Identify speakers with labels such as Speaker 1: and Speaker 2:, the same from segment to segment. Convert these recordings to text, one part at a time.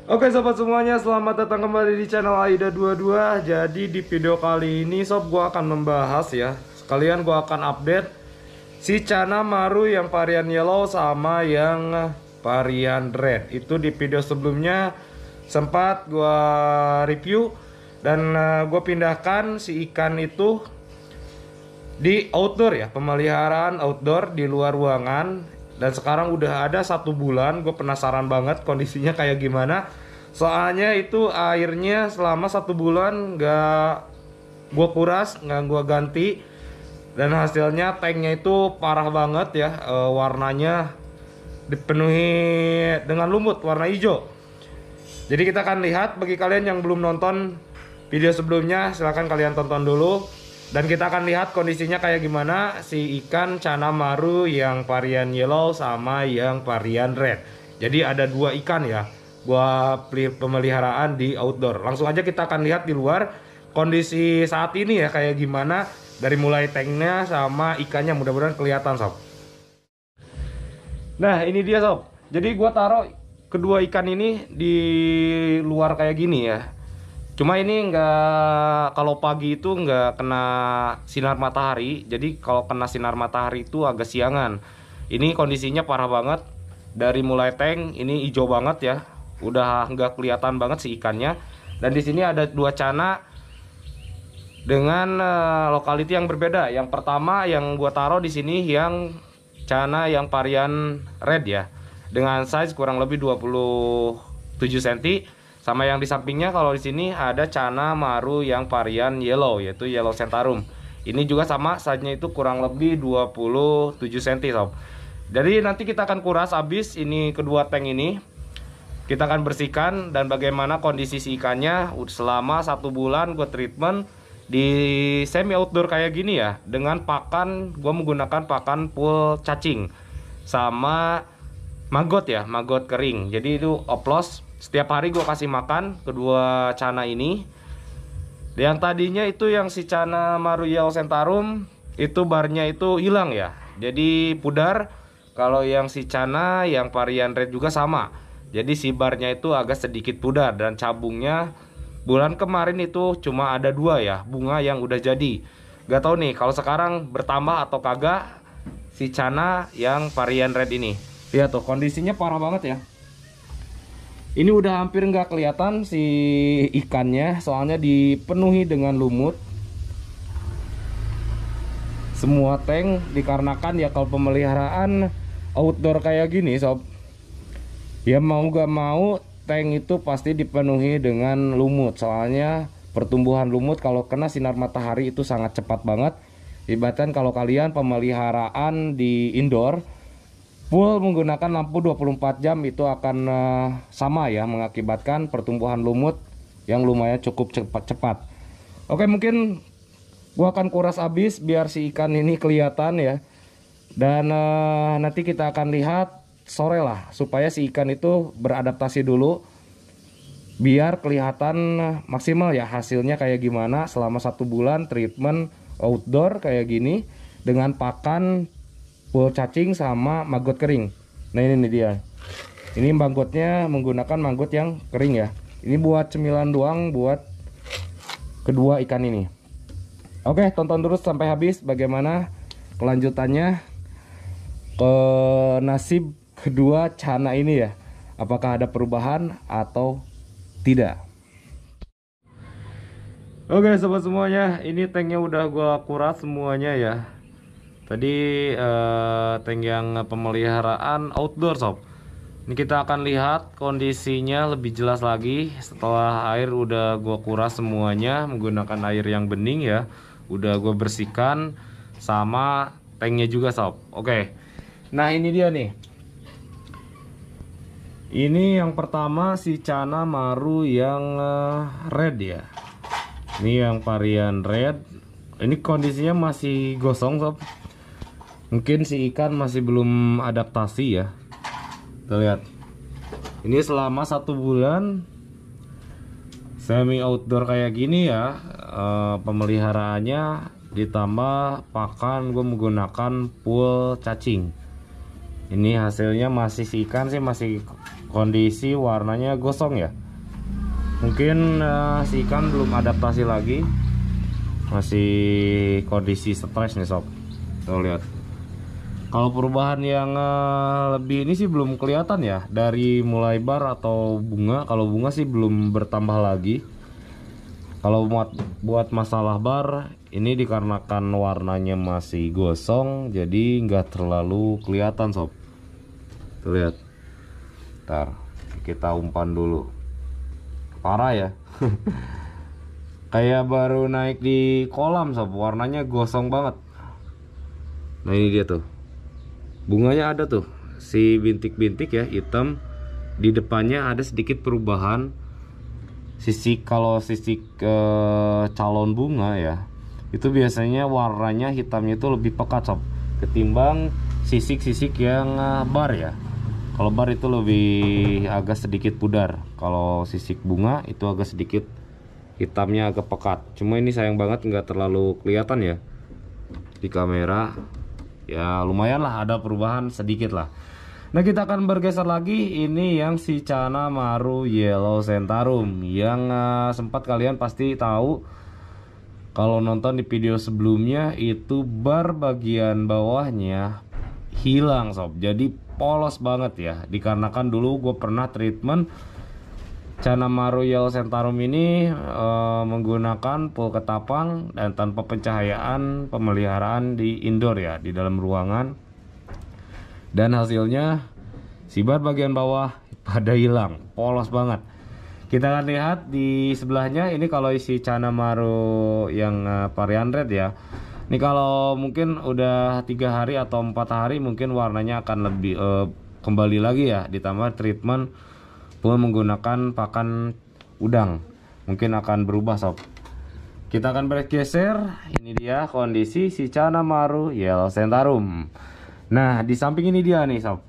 Speaker 1: Oke sobat semuanya, selamat datang kembali di channel Aida22. Jadi di video kali ini sob, gua akan membahas ya, sekalian gua akan update si Channa Maru yang varian yellow sama yang varian red. Itu di video sebelumnya sempat gua review dan gua pindahkan si ikan itu di outdoor ya, pemeliharaan outdoor di luar ruangan. Dan sekarang udah ada 1 bulan, gue penasaran banget kondisinya kayak gimana. Soalnya itu airnya selama 1 bulan gak gue kuras, gak gue ganti. Dan hasilnya tanknya itu parah banget ya, warnanya dipenuhi dengan lumut warna hijau. Jadi kita akan lihat, bagi kalian yang belum nonton video sebelumnya silahkan kalian tonton dulu. Dan kita akan lihat kondisinya kayak gimana si ikan Channa Maru yang varian yellow sama yang varian red. Jadi ada 2 ikan ya, gua pemeliharaan di outdoor. Langsung aja kita akan lihat di luar kondisi saat ini ya kayak gimana, dari mulai tanknya sama ikannya, mudah-mudahan kelihatan sob. Nah ini dia sob, jadi gua taruh kedua ikan ini di luar kayak gini ya. Cuma ini nggak, kalau pagi itu nggak kena sinar matahari. Jadi kalau kena sinar matahari itu agak siangan. Ini kondisinya parah banget. Dari mulai tank ini hijau banget ya. Udah nggak kelihatan banget si ikannya. Dan di sini ada 2 Channa dengan lokality yang berbeda. Yang pertama yang gua taruh di sini yang Channa yang varian red ya. Dengan size kurang lebih 27 cm. Sama yang di sampingnya kalau di sini ada Channa Maru yang varian yellow, yaitu yellow centaurum. Ini juga sama, size-nya itu kurang lebih 27 cm sob. Jadi nanti kita akan kuras habis ini kedua tank ini. Kita akan bersihkan dan bagaimana kondisi si ikannya selama 1 bulan gue treatment di semi outdoor kayak gini ya. Dengan pakan, gue menggunakan pakan full cacing sama maggot ya, maggot kering. Jadi itu oplos. Setiap hari gue kasih makan kedua Channa ini. Yang tadinya itu yang si Channa Maru yellow centaurum itu barnya itu hilang ya, jadi pudar. Kalau yang si Channa yang varian red juga sama, jadi si barnya itu agak sedikit pudar. Dan cabungnya bulan kemarin itu cuma ada 2 ya, bunga yang udah jadi. Gak tahu nih kalau sekarang bertambah atau kagak si Channa yang varian red ini. Lihat tuh kondisinya parah banget ya. Ini udah hampir nggak kelihatan si ikannya, soalnya dipenuhi dengan lumut. Semua tank dikarenakan ya kalau pemeliharaan outdoor kayak gini sob, ya mau gak mau tank itu pasti dipenuhi dengan lumut. Soalnya pertumbuhan lumut kalau kena sinar matahari itu sangat cepat banget. Ibaratkan kalau kalian pemeliharaan di indoor full menggunakan lampu 24 jam itu akan sama ya, mengakibatkan pertumbuhan lumut yang lumayan cukup cepat. Oke, mungkin gua akan kuras habis biar si ikan ini kelihatan ya. Dan nanti kita akan lihat sore lah, supaya si ikan itu beradaptasi dulu biar kelihatan maksimal ya hasilnya kayak gimana selama 1 bulan treatment outdoor kayak gini dengan pakan full cacing sama maggot kering. Nah ini nih dia. Ini manggotnya menggunakan manggot yang kering ya. Ini buat cemilan doang buat kedua ikan ini. Oke, tonton terus sampai habis bagaimana kelanjutannya ke nasib kedua Channa ini ya. Apakah ada perubahan atau tidak? Oke sobat semuanya, ini tanknya udah gua kuras semuanya ya. Tadi tank yang pemeliharaan outdoor sob. Ini kita akan lihat kondisinya lebih jelas lagi setelah air udah gua kuras semuanya menggunakan air yang bening ya. Udah gua bersihkan sama tanknya juga sob. Oke. Nah ini dia nih. Ini yang pertama si Channa Maru yang red ya. Ini yang varian red. Ini kondisinya masih gosong sob. Mungkin si ikan masih belum adaptasi ya. Kita lihat. Ini selama 1 bulan semi outdoor kayak gini ya, pemeliharaannya ditambah pakan gue menggunakan full cacing. Ini hasilnya masih si ikan sih masih kondisi warnanya gosong ya. Mungkin si ikan belum adaptasi lagi, masih kondisi stres nih sob. Tuh lihat. Kalau perubahan yang lebih ini sih belum kelihatan ya, dari mulai bar atau bunga. Kalau bunga sih belum bertambah lagi. Kalau buat masalah bar ini dikarenakan warnanya masih gosong, jadi nggak terlalu kelihatan sob. Tuh lihat. Ntar kita umpan dulu. Parah ya. Kayak baru naik di kolam sob, warnanya gosong banget. Nah ini dia tuh, bunganya ada tuh si bintik-bintik ya, hitam. Di depannya ada sedikit perubahan. Kalau sisik calon bunga ya, itu biasanya warnanya hitamnya itu lebih pekat sob, ketimbang sisik-sisik yang bar ya. Kalau bar itu lebih agak sedikit pudar. Kalau sisik bunga itu agak sedikit hitamnya agak pekat. Cuma ini sayang banget nggak terlalu kelihatan ya di kamera. Ya lumayan lah, ada perubahan sedikit lah. Nah kita akan bergeser lagi. Ini yang si Canamaru Yellow Centaurum yang sempat kalian pasti tahu kalau nonton di video sebelumnya, itu bar bagian bawahnya hilang sob, jadi polos banget ya. Dikarenakan dulu gue pernah treatment Canamaru Yellow Centaurum ini menggunakan full ketapang dan tanpa pencahayaan, pemeliharaan di indoor ya, di dalam ruangan. Dan hasilnya si bar bagian bawah pada hilang, polos banget. Kita akan lihat di sebelahnya. Ini kalau isi Canamaru yang varian red ya. Ini kalau mungkin udah 3 hari atau 4 hari mungkin warnanya akan lebih kembali lagi ya, ditambah treatment full menggunakan pakan udang, mungkin akan berubah sob. Kita akan bergeser. Ini dia kondisi si Canamaru Yellow Centaurum. Nah di samping ini dia nih sob,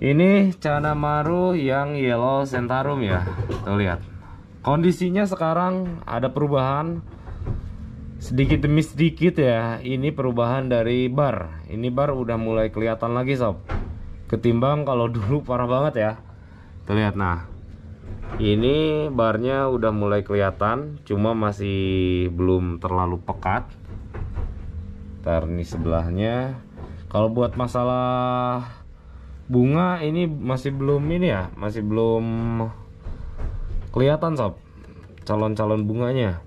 Speaker 1: ini Canamaru yang Yellow Centaurum ya. Tuh lihat, kondisinya sekarang ada perubahan sedikit demi sedikit ya. Ini perubahan dari bar. Ini bar udah mulai kelihatan lagi sob, ketimbang kalau dulu parah banget ya. Tuh lihat, nah ini barnya udah mulai kelihatan, cuma masih belum terlalu pekat. Ntar nih sebelahnya. Kalau buat masalah bunga ini masih belum ini ya, masih belum kelihatan sob calon-calon bunganya.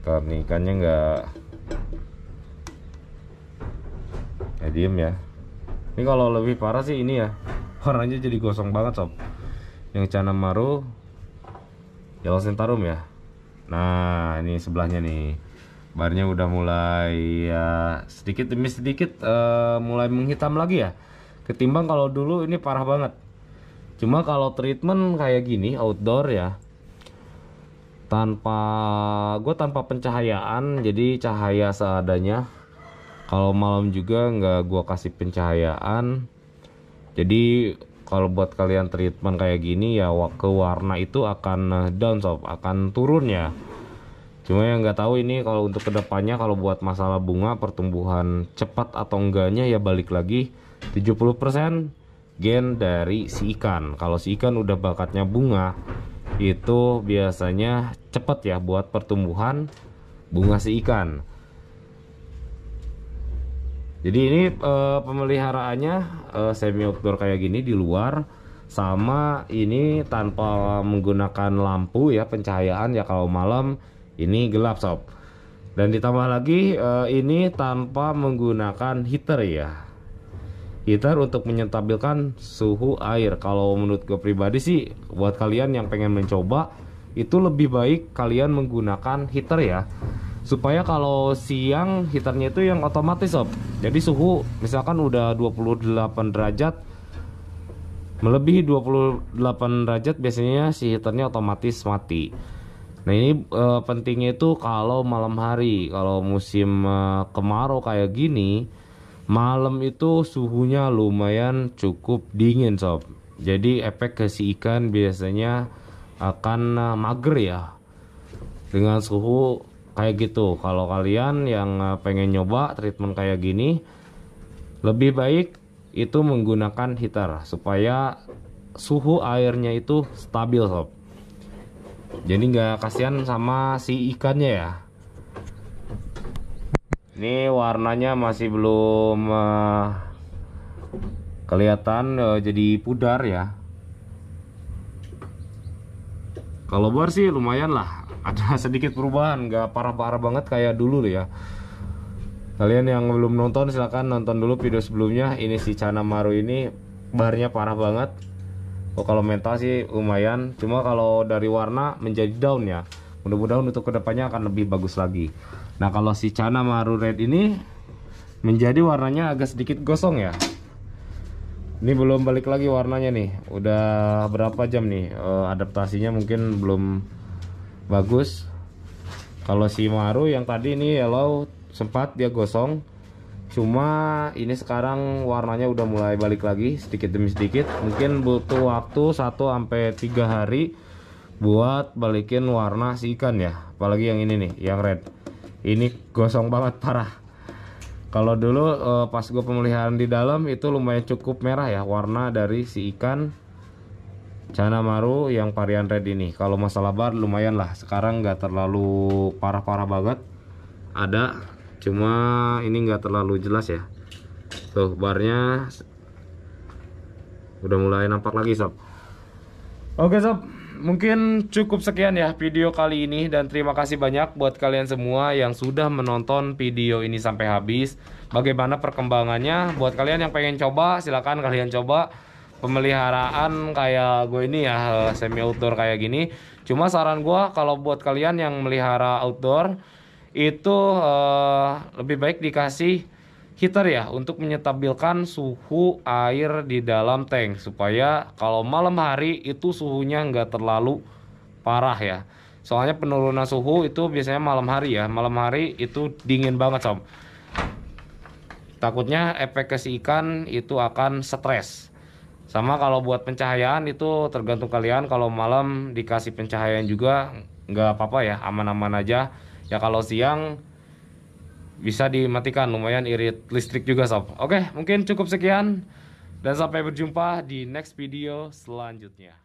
Speaker 1: Ntar nih ikannya nggak ya, diem ya. Ini kalau lebih parah sih ini ya, warnanya jadi gosong banget sob, yang Canamaru Yellow Centaurum ya. Nah ini sebelahnya nih, barnya udah mulai ya sedikit demi sedikit mulai menghitam lagi ya, ketimbang kalau dulu ini parah banget. Cuma kalau treatment kayak gini outdoor ya, tanpa pencahayaan, jadi cahaya seadanya. Kalau malam juga nggak gua kasih pencahayaan. Jadi kalau buat kalian treatment kayak gini ya, ke warna itu akan down sob, akan turun ya. Cuma yang nggak tahu ini kalau untuk kedepannya, kalau buat masalah bunga pertumbuhan cepat atau enggaknya ya balik lagi 70% gen dari si ikan. Kalau si ikan udah bakatnya bunga, itu biasanya cepat ya buat pertumbuhan bunga si ikan. Jadi ini pemeliharaannya semi outdoor kayak gini di luar, sama ini tanpa menggunakan lampu ya, pencahayaan ya. Kalau malam ini gelap sob. Dan ditambah lagi ini tanpa menggunakan heater ya, heater untuk menyentabilkan suhu air. Kalau menurut gue pribadi sih, buat kalian yang pengen mencoba, itu lebih baik kalian menggunakan heater ya, supaya kalau siang heaternya itu yang otomatis sob. Jadi suhu misalkan udah 28 derajat, melebihi 28 derajat biasanya si heaternya otomatis mati. Nah ini pentingnya itu kalau malam hari, kalau musim kemarau kayak gini, malam itu suhunya lumayan cukup dingin sob. Jadi efek ke si ikan biasanya akan mager ya, dengan suhu kayak gitu. Kalau kalian yang pengen nyoba treatment kayak gini, lebih baik itu menggunakan heater supaya suhu airnya itu stabil sob. Jadi nggak kasihan sama si ikannya ya. Ini warnanya masih belum kelihatan jadi pudar ya. Kalau luar sih lumayan lah, ada sedikit perubahan, nggak parah-parah banget kayak dulu ya. Kalian yang belum nonton silahkan nonton dulu video sebelumnya. Ini si Channa Marru ini barnya parah banget. Oh, kalau mental sih lumayan, cuma kalau dari warna menjadi down ya. Mudah-mudahan untuk kedepannya akan lebih bagus lagi. Nah kalau si Channa Marru Red ini menjadi warnanya agak sedikit gosong ya. Ini belum balik lagi warnanya nih. Udah berapa jam nih adaptasinya mungkin belum bagus. Kalau si Marru yang tadi ini yellow sempat dia gosong. Cuma ini sekarang warnanya udah mulai balik lagi sedikit demi sedikit. Mungkin butuh waktu 1-3 hari buat balikin warna si ikan ya. Apalagi yang ini nih, yang red. Ini gosong banget parah. Kalau dulu pas gue pemeliharaan di dalam itu lumayan cukup merah ya warna dari si ikan Channa Marru yang varian red ini. Kalau masalah bar lumayan lah. Sekarang nggak terlalu parah-parah banget. Ada, cuma ini nggak terlalu jelas ya. Tuh barnya udah mulai nampak lagi sob. Oke sob, mungkin cukup sekian ya video kali ini, dan terima kasih banyak buat kalian semua yang sudah menonton video ini sampai habis. Bagaimana perkembangannya? Buat kalian yang pengen coba, silakan kalian coba pemeliharaan kayak gue ini ya, semi outdoor kayak gini. Cuma saran gue kalau buat kalian yang melihara outdoor itu lebih baik dikasih heater ya untuk menyetabilkan suhu air di dalam tank, supaya kalau malam hari itu suhunya nggak terlalu parah ya. Soalnya penurunan suhu itu biasanya malam hari ya. Malam hari itu dingin banget sob. Takutnya efek ke si ikan itu akan stres. Sama kalau buat pencahayaan itu tergantung kalian. Kalau malam dikasih pencahayaan juga nggak apa-apa ya, aman-aman aja. Ya kalau siang bisa dimatikan, lumayan irit listrik juga sob. Oke, mungkin cukup sekian dan sampai berjumpa di next video selanjutnya.